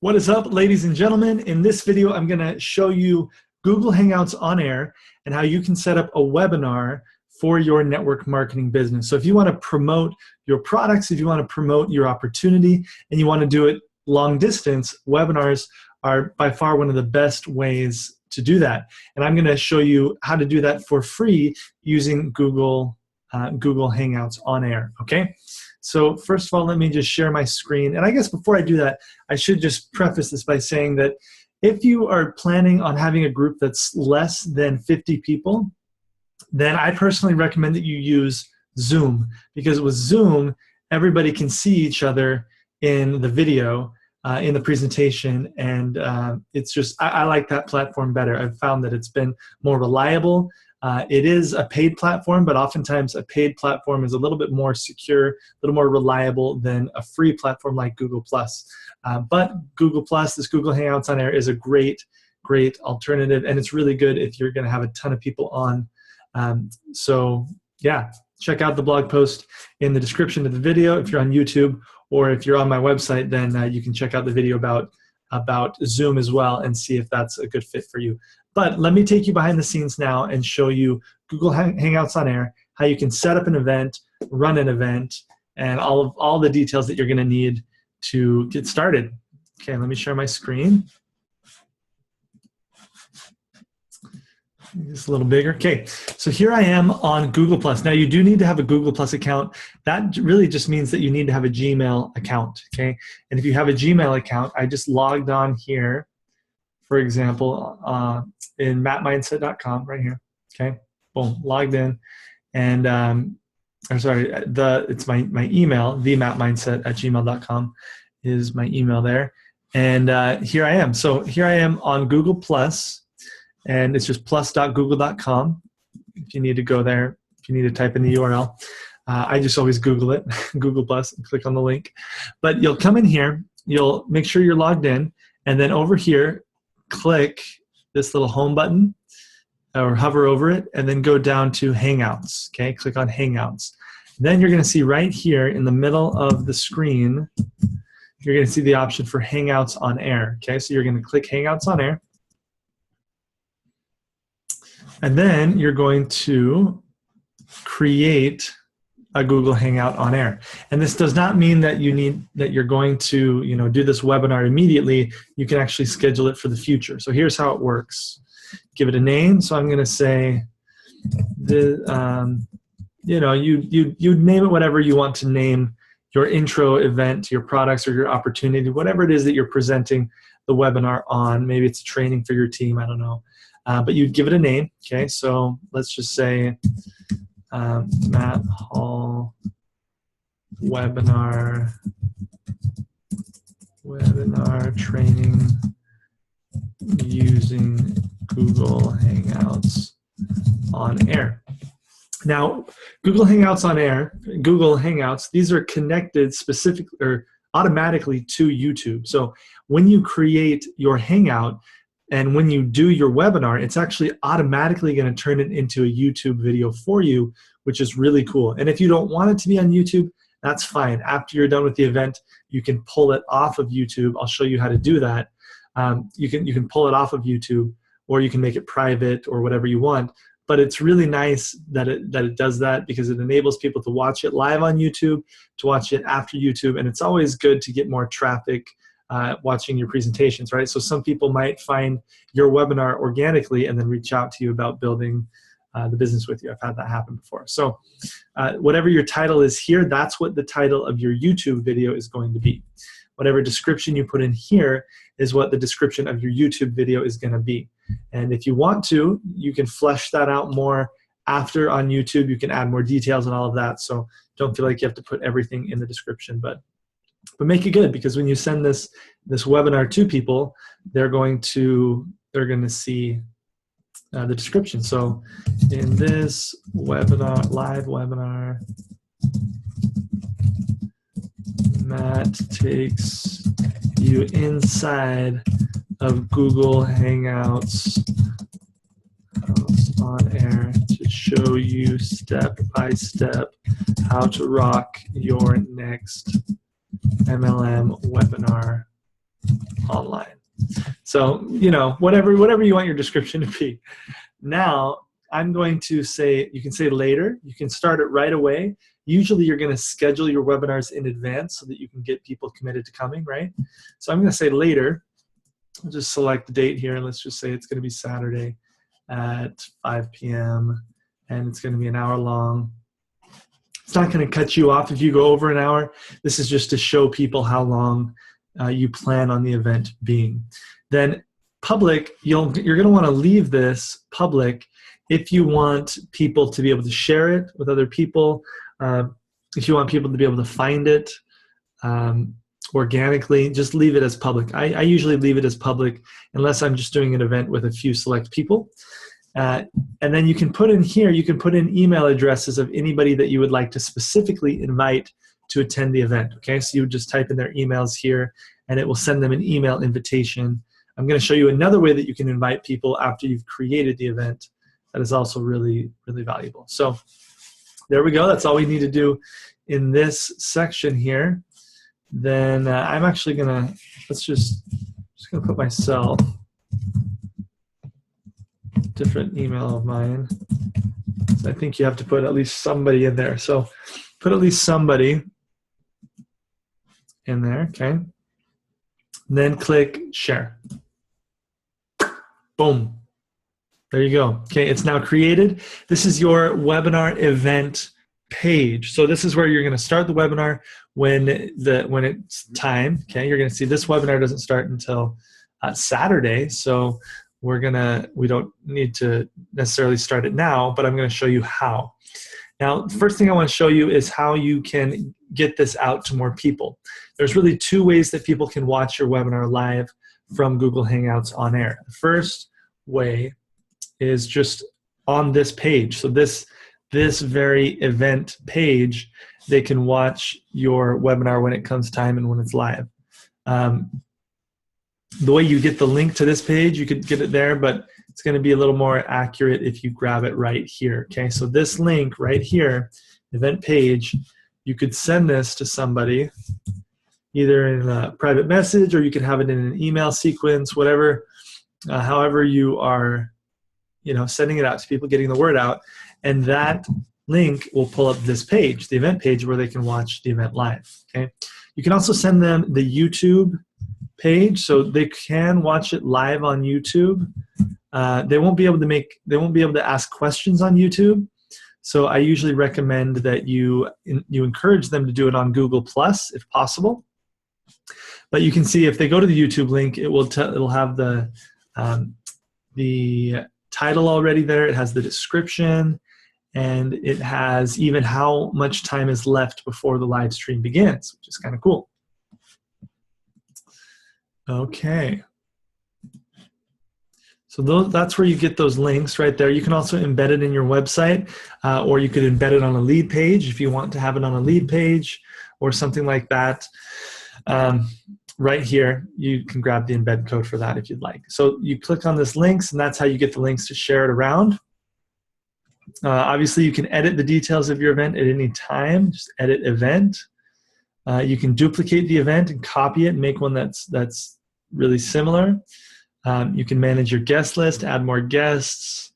What is up, ladies and gentlemen? In this video, I'm going to show you Google Hangouts on Air and how you can set up a webinar for your network marketing business. So if you want to promote your products, if you want to promote your opportunity, and you want to do it long distance, webinars are by far one of the best ways to do that. And I'm going to show you how to do that for free using Google Hangouts on Air, okay? So first of all, let me just share my screen. And I guess before I do that, I should just preface this by saying that if you are planning on having a group that's less than 50 people, then I personally recommend that you use Zoom, because with Zoom, everybody can see each other in the video, in the presentation, and it's just, I like that platform better. I've found that it's been more reliable. It is a paid platform, but oftentimes a paid platform is a little bit more secure, a little more reliable than a free platform like Google+. But Google+, this Google Hangouts on Air, is a great alternative, and it's really good if you're going to have a ton of people on. So yeah, check out the blog post in the description of the video if you're on YouTube, or if you're on my website, then you can check out the video about Zoom as well and see if that's a good fit for you. But let me take you behind the scenes now and show you Google Hangouts on Air, how you can set up an event, run an event, and all the details that you're going to need to get started. Okay, let me share my screen. Just a little bigger. Okay, so here I am on Google+. Now you do need to have a Google+ account. That really just means that you need to have a Gmail account, okay? And if you have a Gmail account, I just logged on here, for example, in mattmindset.com right here, okay? Boom, logged in. And, I'm sorry, it's my email, themattmindset@gmail.com is my email there. And here I am. So here I am on Google+. And it's just plus.google.com if you need to go there, if you need to type in the URL. I just always Google it, Google+, and click on the link. But you'll come in here, you'll make sure you're logged in, and then over here, click this little home button, or hover over it, and then go down to Hangouts, okay? Click on Hangouts. Then you're gonna see right here in the middle of the screen, you're gonna see the option for Hangouts on Air, okay? So you're gonna click Hangouts on Air. And then you're going to create a Google Hangout on Air. And this does not mean that you're going to do this webinar immediately. You can actually schedule it for the future. So here's how it works. Give it a name. So I'm going to say, you'd name it whatever you want to name your intro event, your products or your opportunity, whatever it is that you're presenting the webinar on. Maybe it's training for your team, I don't know. But you'd give it a name, okay? So let's just say Matt Hall webinar training using Google Hangouts on Air. Now, Google Hangouts on Air, Google Hangouts, these are connected specifically or automatically to YouTube. So when you create your Hangout, and when you do your webinar, it's actually automatically going to turn it into a YouTube video for you, which is really cool. And if you don't want it to be on YouTube, that's fine. After you're done with the event, you can pull it off of YouTube. I'll show you how to do that. You can pull it off of YouTube, or you can make it private or whatever you want. But it's really nice that it does that, because it enables people to watch it live on YouTube, to watch it after YouTube, and it's always good to get more traffic watching your presentations, right? So some people might find your webinar organically and then reach out to you about building the business with you. I've had that happen before. So whatever your title is here, that's what the title of your YouTube video is going to be. Whatever description you put in here is what the description of your YouTube video is going to be. And if you want to, you can flesh that out more after on YouTube. You can add more details and all of that. So don't feel like you have to put everything in the description, but make it good, because when you send this webinar to people, they're going to see the description. So in this webinar, live webinar, Matt takes you inside of Google Hangouts on Air to show you step by step how to rock your next MLM webinar online. So, you know, whatever you want your description to be. Now, I'm going to say, you can say later, you can start it right away. Usually you're going to schedule your webinars in advance so that you can get people committed to coming, right? So I'm going to say later. I'll just select the date here, and let's just say it's going to be Saturday at 5 p.m. and it's going to be an hour long. It's not going to cut you off if you go over an hour. This is just to show people how long you plan on the event being. Then public, you're going to want to leave this public if you want people to be able to share it with other people, if you want people to be able to find it organically, just leave it as public. I usually leave it as public unless I'm just doing an event with a few select people. And then you can put in here, you can put in email addresses of anybody that you would like to specifically invite to attend the event. Okay, so you would just type in their emails here and it will send them an email invitation. I'm going to show you another way that you can invite people after you've created the event. That is also really, really valuable. So there we go. That's all we need to do in this section here. Then I'm actually going to, just going to put myself, different email of mine. So I think you have to put at least somebody in there. So put at least somebody in there, okay? Then click share. Boom. There you go. Okay, it's now created. This is your webinar event page. So this is where you're going to start the webinar when it's time. Okay, you're going to see this webinar doesn't start until Saturday. So we don't need to necessarily start it now, but I'm going to show you how. Now, the first thing I want to show you is how you can get this out to more people. There's really two ways that people can watch your webinar live from Google Hangouts on air. The first way is just on this page. So this very event page, they can watch your webinar when it comes time and when it's live. The way you get the link to this page, you could get it there, but it's going to be a little more accurate if you grab it right here. Okay, so this link right here, event page, you could send this to somebody either in a private message or you could have it in an email sequence, whatever, however you are, sending it out to people, getting the word out, and that link will pull up this page, the event page, where they can watch the event live. Okay, you can also send them the YouTube page, so they can watch it live on YouTube. They won't be able to ask questions on YouTube. So I usually recommend that you encourage them to do it on Google Plus if possible. But you can see if they go to the YouTube link, it'll have the title already there. It has the description, and it has even how much time is left before the live stream begins, which is kind of cool. Okay. So that's where you get those links right there. You can also embed it in your website, or you could embed it on a lead page if you want to have it on a lead page or something like that. Right here, you can grab the embed code for that if you'd like. So you click on this links, and that's how you get the links to share it around. Obviously, you can edit the details of your event at any time. Just edit event. You can duplicate the event and copy it and make one that's really similar. You can manage your guest list, add more guests,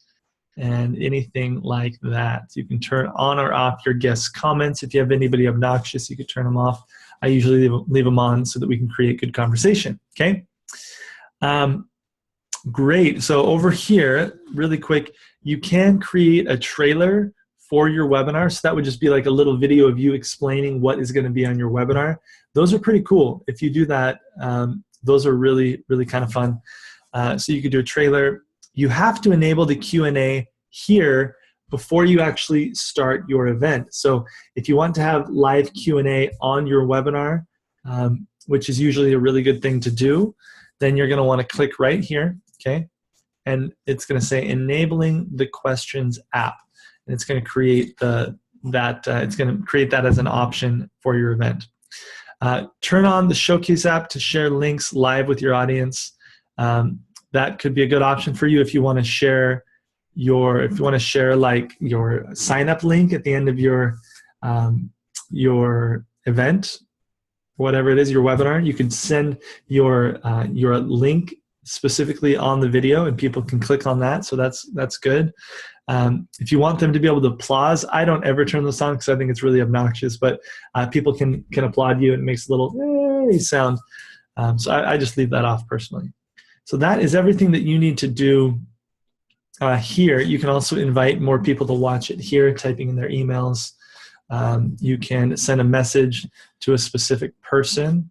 and anything like that. You can turn on or off your guest comments. If you have anybody obnoxious, you could turn them off. I usually leave them on so that we can create good conversation, okay? Great, so over here, really quick, you can create a trailer for your webinar. So that would just be like a little video of you explaining what is gonna be on your webinar. Those are pretty cool. If you do that, those are really, really kind of fun. So you could do a trailer. You have to enable the Q&A here before you actually start your event. So if you want to have live Q&A on your webinar, which is usually a really good thing to do, then you're gonna wanna click right here, okay? And it's gonna say enabling the questions app. And it's gonna create it's gonna create that as an option for your event. Turn on the Showcase app to share links live with your audience. That could be a good option for you if you want to share like your sign up link at the end of your event. whatever it is, your webinar, you can send your link specifically on the video and people can click on that. So that's good. If you want them to be able to applause, I don't ever turn this on because I think it's really obnoxious, but people can applaud you and it makes a little sound. So I just leave that off personally. So that is everything that you need to do here. You can also invite more people to watch it here, typing in their emails. You can send a message to a specific person,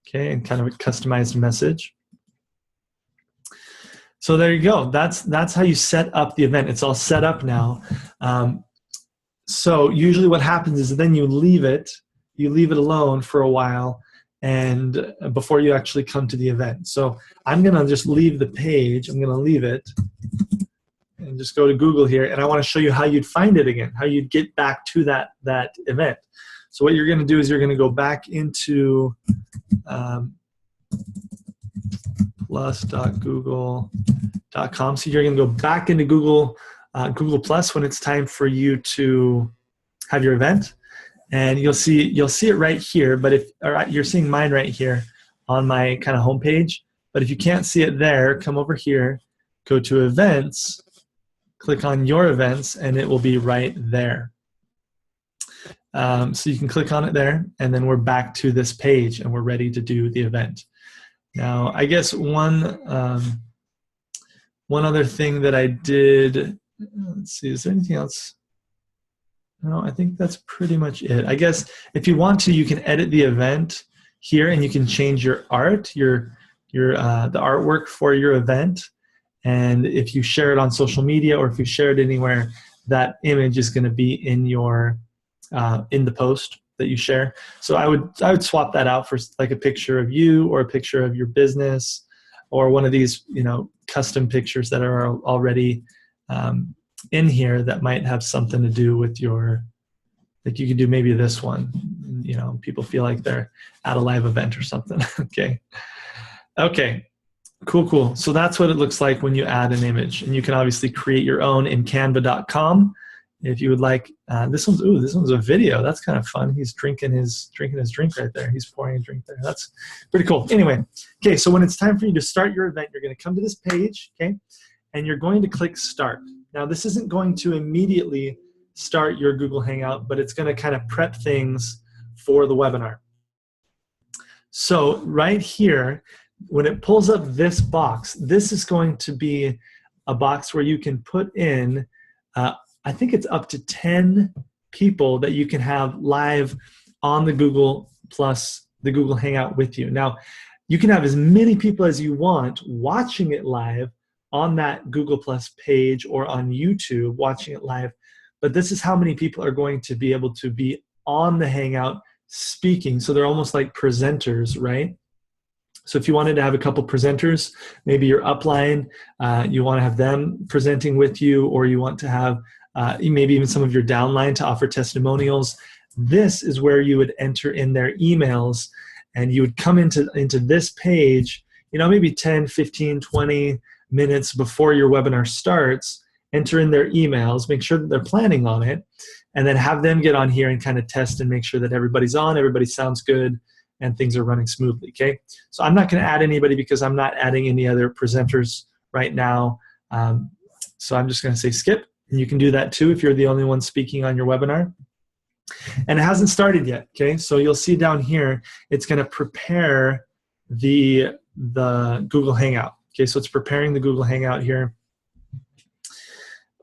okay, and kind of a customized message. So there you go. That's how you set up the event. It's all set up now. So usually what happens is then you leave it alone for a while, and before you actually come to the event. So I'm gonna just leave the page. I'm gonna leave it and just go to Google here, and I want to show you how you'd find it again, how you'd get back to that event. So what you're gonna do is you're gonna go back into plus.google.com. So you're going to go back into Google Plus when it's time for you to have your event, and you'll see it right here. But you're seeing mine right here on my kind of homepage. But if you can't see it there, come over here, go to Events, click on Your Events, and it will be right there. So you can click on it there, and then we're back to this page, and we're ready to do the event. Now, I guess one other thing that I did, let's see, is there anything else? No, I think that's pretty much it. I guess if you want to, you can edit the event here, and you can change your art, the artwork for your event. And if you share it on social media, or if you share it anywhere, that image is going to be in your in the post that you share. So I would swap that out for like a picture of you, or a picture of your business, or one of these custom pictures that are already in here that might have something to do with your, like you could do maybe this one, people feel like they're at a live event or something. Okay, cool. So that's what it looks like when you add an image, and you can obviously create your own in canva.com. If you would like, this one's a video. That's kind of fun. He's drinking his drink right there. He's pouring a drink there. That's pretty cool. Anyway, okay, so when it's time for you to start your event, you're going to come to this page, okay, and you're going to click Start. Now, this isn't going to immediately start your Google Hangout, but it's going to kind of prep things for the webinar. So right here, when it pulls up this box, this is going to be a box where you can put in I think it's up to 10 people that you can have live on the Google Plus, the Google Hangout with you. Now, you can have as many people as you want watching it live on that Google Plus page or on YouTube watching it live, but this is how many people are going to be able to be on the Hangout speaking. So they're almost like presenters, right? So if you wanted to have a couple presenters, maybe your upline, you want to have them presenting with you, or you want to have maybe even some of your downline to offer testimonials. This is where you would enter in their emails, and you would come into this page, maybe 10, 15, 20 minutes before your webinar starts, enter in their emails, make sure that they're planning on it, and then have them get on here and kind of test and make sure that everybody's on, everybody sounds good, and things are running smoothly, okay? So I'm not going to add anybody because I'm not adding any other presenters right now. So I'm just going to say skip. And you can do that too if you're the only one speaking on your webinar. And it hasn't started yet, okay? So you'll see down here, it's going to prepare the Google Hangout. Okay, so it's preparing the Google Hangout here.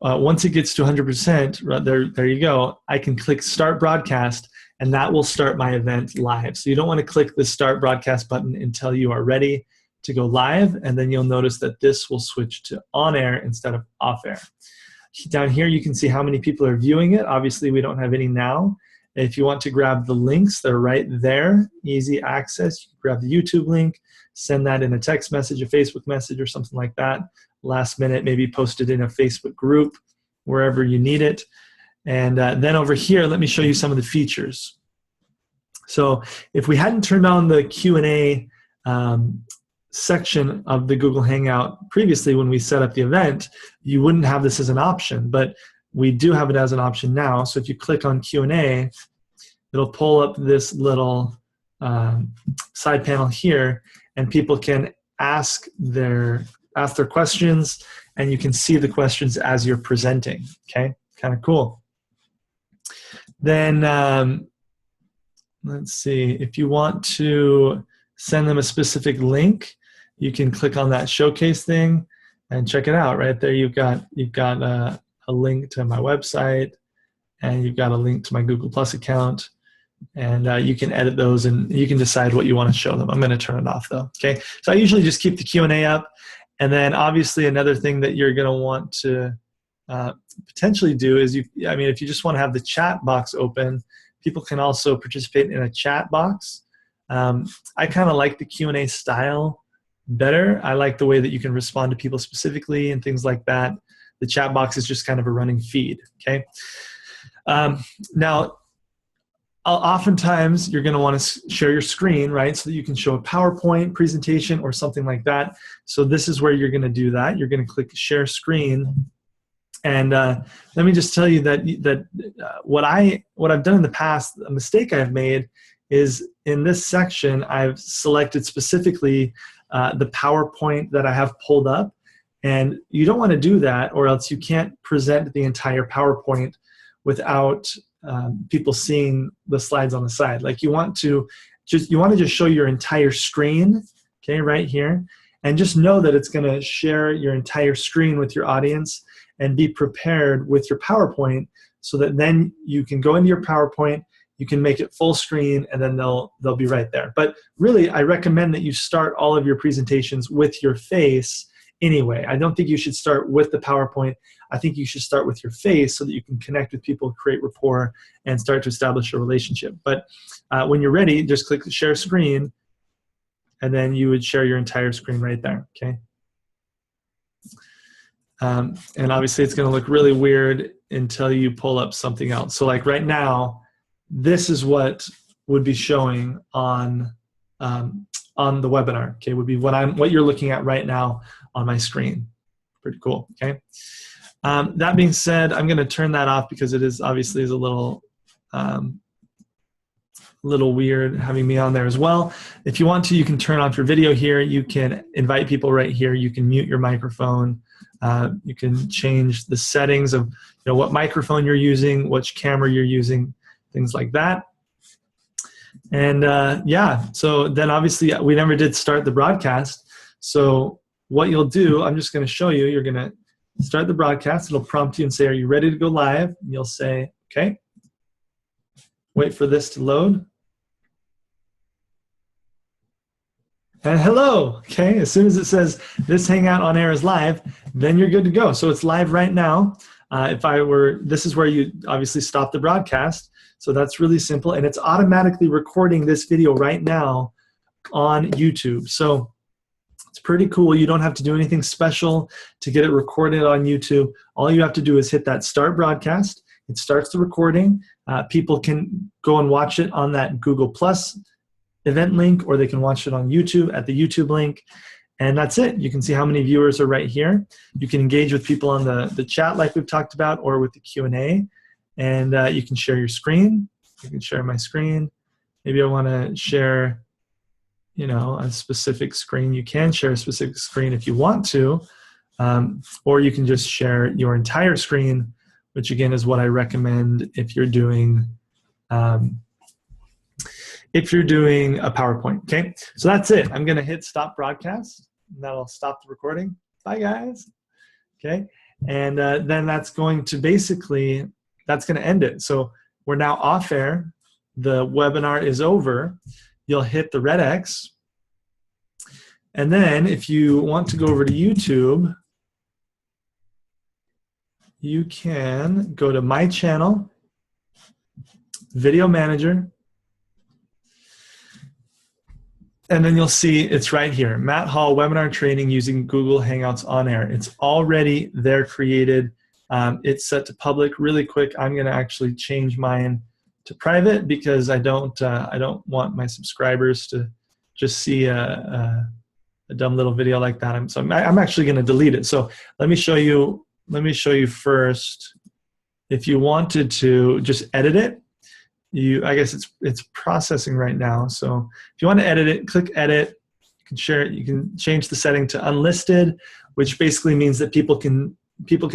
Once it gets to 100%, there you go, I can click Start Broadcast, and that will start my event live. So you don't want to click the Start Broadcast button until you are ready to go live, and then you'll notice that this will switch to on air instead of off air. Down here, you can see how many people are viewing it. Obviously, we don't have any now. If you want to grab the links, they're right there, easy access. You can grab the YouTube link, send that in a text message, a Facebook message, or something like that. Last minute, maybe post it in a Facebook group, wherever you need it. And then over here, let me show you some of the features. So if we hadn't turned on the Q&A section of the Google Hangout previously when we set up the event, you wouldn't have this as an option, but we do have it as an option now. So if you click on Q&A, it'll pull up this little side panel here, and people can ask their questions, and you can see the questions as you're presenting. Okay, kind of cool. Then let's see, if you want to send them a specific link, you can click on that showcase thing and check it out. Right there, you've got a link to my website, and you've got a link to my Google Plus account, and you can edit those, and you can decide what you want to show them. I'm going to turn it off though. Okay, so I usually just keep the Q&A up, and then obviously another thing that you're going to want to potentially do is, if you just want to have the chat box open, people can also participate in a chat box. I kind of like the Q&A style better. I like the way that you can respond to people specifically and things like that. The chat box is just kind of a running feed. Okay. Now, oftentimes you're going to want to share your screen, right, so that you can show a PowerPoint presentation or something like that. So this is where you're going to do that. You're going to click Share Screen. And let me just tell you that what I've done in the past, a mistake I've made, is in this section I've selected specifically the PowerPoint that I have pulled up, and you don't want to do that, or else you can't present the entire PowerPoint without people seeing the slides on the side. Like you want to just show your entire screen, okay, right here, and just know that it's going to share your entire screen with your audience, and be prepared with your PowerPoint so that then you can go into your PowerPoint, you can make it full screen, and then they'll be right there. But really, I recommend that you start all of your presentations with your face anyway. I don't think you should start with the PowerPoint. I think you should start with your face so that you can connect with people, create rapport, and start to establish a relationship. But when you're ready, just click the Share Screen, and then you would share your entire screen right there, okay? And obviously it's going to look really weird until you pull up something else. So like right now, this is what would be showing on the webinar. Okay, would be what you're looking at right now on my screen. Pretty cool. Okay. That being said, I'm going to turn that off because it is obviously a little weird having me on there as well. If you want to, you can turn off your video here. You can invite people right here. You can mute your microphone. You can change the settings of what microphone you're using, which camera you're using, things like that. And yeah, so then obviously we never did start the broadcast. So what you'll do, I'm just going to show you. You're going to start the broadcast. It'll prompt you and say, "Are you ready to go live?" And you'll say, "Okay." Wait for this to load. And hello, okay? As soon as it says this Hangout on air is live, then you're good to go. So it's live right now. This is where you obviously stop the broadcast. So that's really simple, and it's automatically recording this video right now on YouTube. So it's pretty cool. You don't have to do anything special to get it recorded on YouTube. All you have to do is hit that start broadcast. It starts the recording. People can go and watch it on that Google Plus event link, or they can watch it on YouTube at the YouTube link. And that's it. You can see how many viewers are right here. You can engage with people on the chat like we've talked about, or with the Q&A. And you can share your screen. You can share my screen. Maybe I want to share, a specific screen. You can share a specific screen if you want to, or you can just share your entire screen, which again is what I recommend if you're doing a PowerPoint. Okay, so that's it. I'm going to hit stop broadcast, and that'll stop the recording. Bye, guys. Okay, and then that's going to end it. So we're now off air. The webinar is over. You'll hit the red X. And then if you want to go over to YouTube, you can go to My Channel, Video Manager, and then you'll see it's right here, Matt Hall Webinar Training using Google Hangouts on Air. It's already there created. It's set to public. Really quick, I'm going to actually change mine to private because I don't want my subscribers to just see a dumb little video like that. I'm actually going to delete it. So let me show you first. If you wanted to just edit it, I guess it's processing right now. So if you want to edit it, click edit. You can share it. You can change the setting to unlisted, which basically means that people can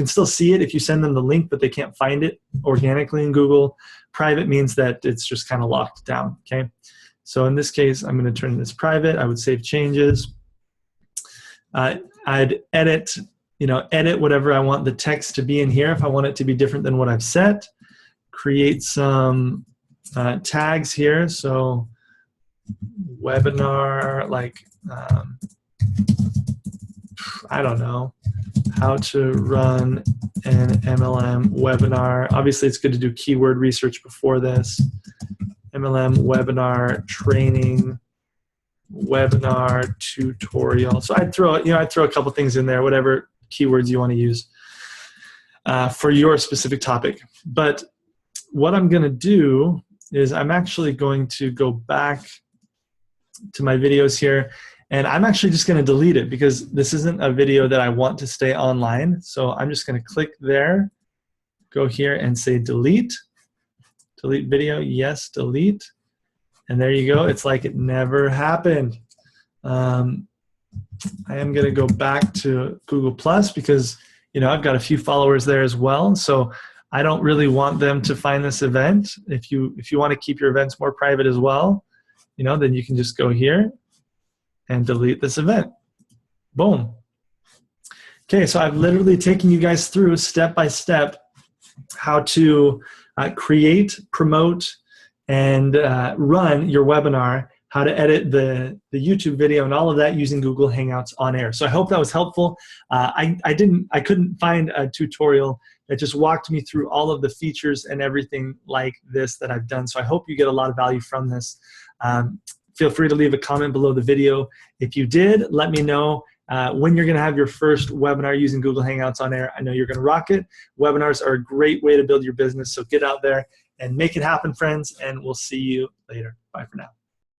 still see it if you send them the link, but they can't find it organically in Google. Private means that it's just kind of locked down. Okay. So in this case, I'm going to turn this private. I would save changes. I'd edit whatever I want the text to be in here. If I want it to be different than what I've set, create some tags here. So webinar, like, I don't know, how to run an MLM webinar. Obviously, it's good to do keyword research before this. MLM webinar training, webinar tutorial. So I'd throw a couple things in there, whatever keywords you want to use for your specific topic. But what I'm going to do is I'm actually going to go back to my videos here, and I'm actually just going to delete it because this isn't a video that I want to stay online. So I'm just going to click there, go here and say delete. Delete video, yes, delete. And there you go. It's like it never happened. I am going to go back to Google Plus because, I've got a few followers there as well. So I don't really want them to find this event. If you want to keep your events more private as well, then you can just go here and delete this event. Boom. Okay, so I've literally taken you guys through step by step how to create, promote, and run your webinar, how to edit the YouTube video, and all of that using Google Hangouts on air. So I hope that was helpful. I couldn't find a tutorial that just walked me through all of the features and everything like this that I've done. So I hope you get a lot of value from this. Feel free to leave a comment below the video. If you did, let me know when you're going to have your first webinar using Google Hangouts on air. I know you're going to rock it. Webinars are a great way to build your business, so get out there and make it happen, friends, and we'll see you later. Bye for now.